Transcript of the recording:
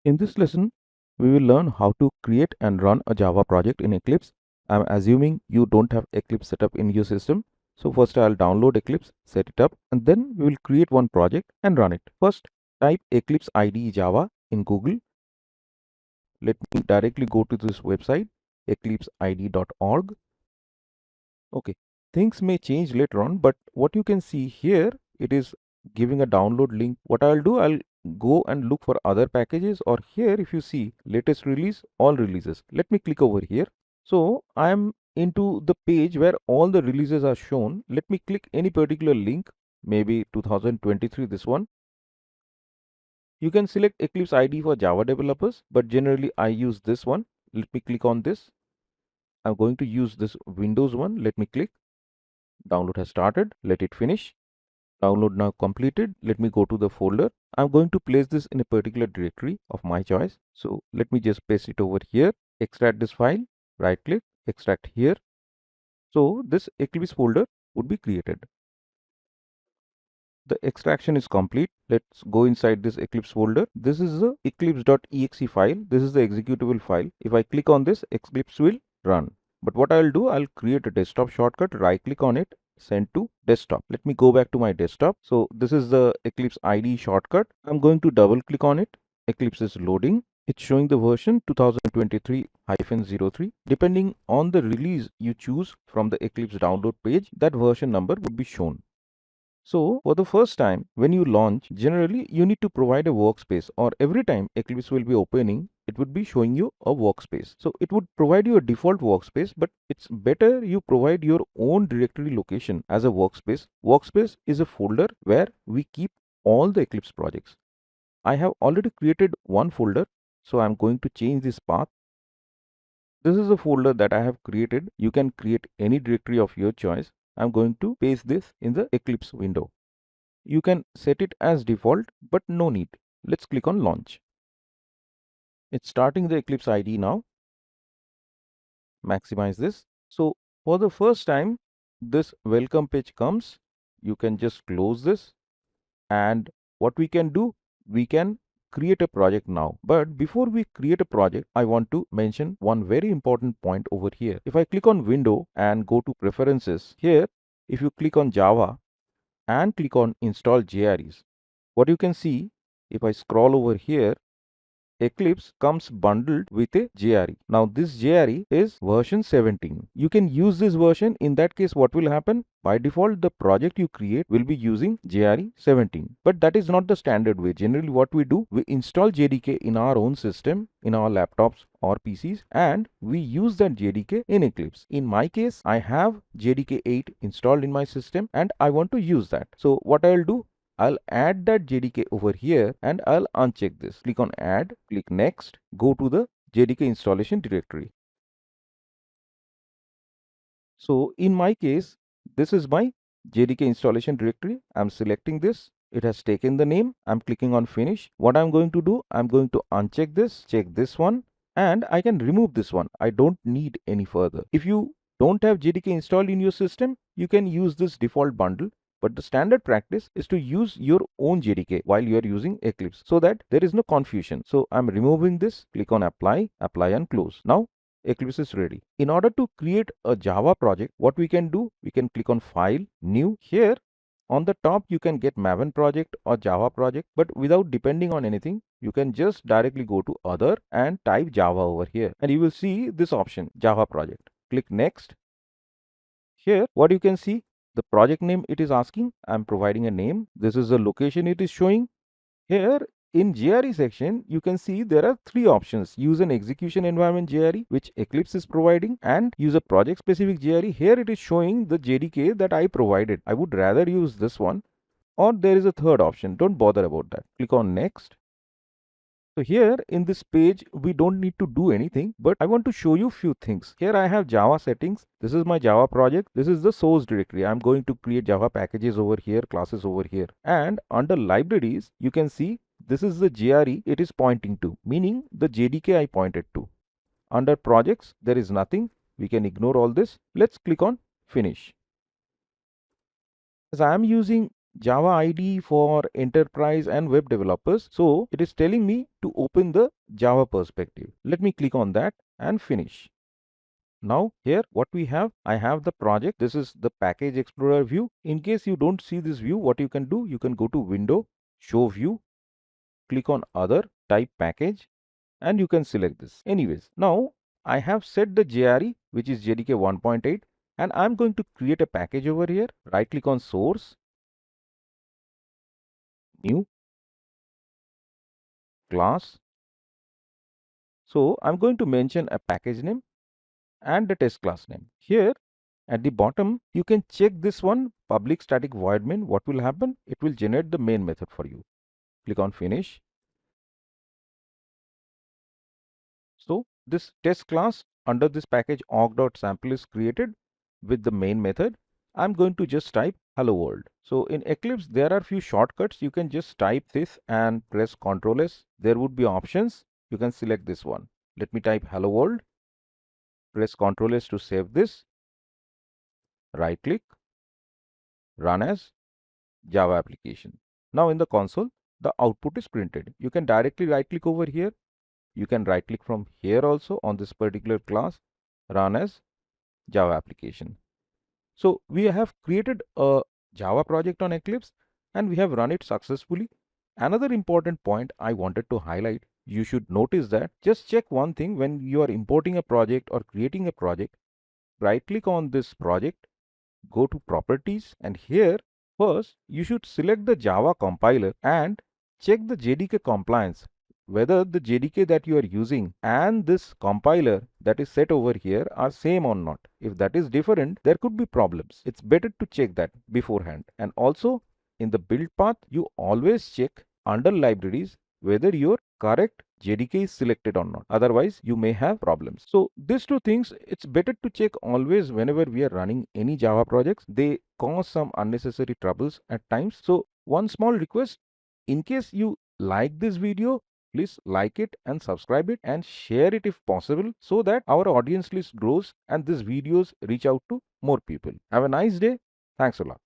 In this lesson, we will learn how to create and run a Java project in Eclipse. I'm assuming you don't have Eclipse set up in your system. So first I'll download Eclipse, set it up, and then we will create one project and run it. First, type Eclipse IDE Java in Google. Let me directly go to this website, eclipseid.org. Okay, things may change later on, but what you can see here, it is giving a download link. What I'll do, I'll go and look for other packages, or here if you see latest release, all releases. Let me click over here. So I'm into the page where all the releases are shown. Let me click any particular link, maybe 2023, this one. You can select Eclipse IDE for Java developers, but generally I use this one. Let me click on this. I'm going to use this Windows one. Let me click. Download has started. Let it finish. Download now completed. Let me go to the folder. I'm going to place this in a particular directory of my choice. So let me just paste it over here. Extract this file. Right click. Extract here. So this Eclipse folder would be created. The extraction is complete. Let's go inside this Eclipse folder. This is the eclipse.exe file. This is the executable file. If I click on this, Eclipse will run. But what I'll do, I'll create a desktop shortcut, right click on it, send to desktop. Let me go back to my desktop. So this is the Eclipse IDE shortcut. I'm going to double click on it. Eclipse is loading. It's showing the version 2023-03. Depending on the release you choose from the Eclipse download page, that version number would be shown. So for the first time when you launch, generally you need to provide a workspace, or every time Eclipse will be opening, it would be showing you a workspace. So it would provide you a default workspace, but it's better you provide your own directory location as a workspace. Workspace is a folder where we keep all the Eclipse projects. I have already created one folder, so I'm going to change this path. This is a folder that I have created. You can create any directory of your choice. I'm going to paste this in the Eclipse window. You can set it as default, but no need. Let's click on launch. It's starting the Eclipse IDE now. Maximize this. So for the first time, this welcome page comes. You can just close this. And what we can do, we can create a project now. But before we create a project, I want to mention one very important point over here. If I click on window and go to preferences here, if you click on Java and click on install JREs, what you can see, if I scroll over here, Eclipse comes bundled with a JRE. Now this JRE is version 17. You can use this version. In that case, what will happen? By default, the project you create will be using JRE 17. But that is not the standard way. Generally, what we do, we install JDK in our own system, in our laptops or PCs, and we use that JDK in Eclipse. In my case, I have JDK 8 installed in my system and I want to use that. So what I'll do, I'll add that JDK over here and I'll uncheck this. Click on add, click next, go to the JDK installation directory. So in my case, this is my JDK installation directory. I'm selecting this. It has taken the name. I'm clicking on finish. What I'm going to do, I'm going to uncheck this, check this one, and I can remove this one. I don't need any further. If you don't have JDK installed in your system, you can use this default bundle. But the standard practice is to use your own JDK while you are using Eclipse so that there is no confusion. So I'm removing this, click on apply, apply and close. Now Eclipse is ready. In order to create a Java project, what we can do, we can click on file, new. Here on the top, you can get Maven project or Java project, but without depending on anything, you can just directly go to other and type Java over here. And you will see this option, Java project. Click next. Here, what you can see, the project name it is asking, I'm providing a name. This is the location it is showing. Here in JRE section, you can see there are three options. Use an execution environment JRE, which Eclipse is providing, and use a project specific JRE. Here it is showing the JDK that I provided. I would rather use this one, or there is a third option. Don't bother about that. Click on next. So here in this page, we don't need to do anything, but I want to show you few things. Here I have Java settings. This is my Java project. This is the source directory. I'm going to create Java packages over here, classes over here. And under libraries, you can see this is the JRE it is pointing to, meaning the JDK I pointed to. Under projects, there is nothing. We can ignore all this. Let's click on finish. As I am using Java IDE for enterprise and web developers. So it is telling me to open the Java perspective. Let me click on that and finish. Now here what we have, I have the project. This is the package explorer view. In case you don't see this view, what you can do, you can go to window, show view, click on other, type package, and you can select this. Anyways, now I have set the JRE, which is JDK 1.8, and I'm going to create a package over here. Right click on source, new, class. So I'm going to mention a package name and the test class name. Here at the bottom, you can check this one, public static void main. What will happen? It will generate the main method for you. Click on finish. So this test class under this package awk.sample is created with the main method. I'm going to just type hello world. So in Eclipse, there are few shortcuts. You can just type this and press Ctrl S. There would be options. You can select this one. Let me type hello world. Press Ctrl S to save this. Right click, run as Java application. Now in the console, the output is printed. You can directly right click over here. You can right click from here also on this particular class, run as Java application. So we have created a Java project on Eclipse and we have run it successfully. Another important point I wanted to highlight, you should notice that just check one thing when you are importing a project or creating a project, right click on this project, go to properties, and here first you should select the Java compiler and check the JDK compliance, whether the JDK that you are using and this compiler that is set over here are same or not. If that is different, there could be problems. It's better to check that beforehand. And also in the build path, you always check under libraries whether your correct JDK is selected or not. Otherwise, you may have problems. So these two things, it's better to check always whenever we are running any Java projects. They cause some unnecessary troubles at times. So one small request, in case you like this video, please like it and subscribe it and share it if possible so that our audience list grows and these videos reach out to more people. Have a nice day. Thanks a lot.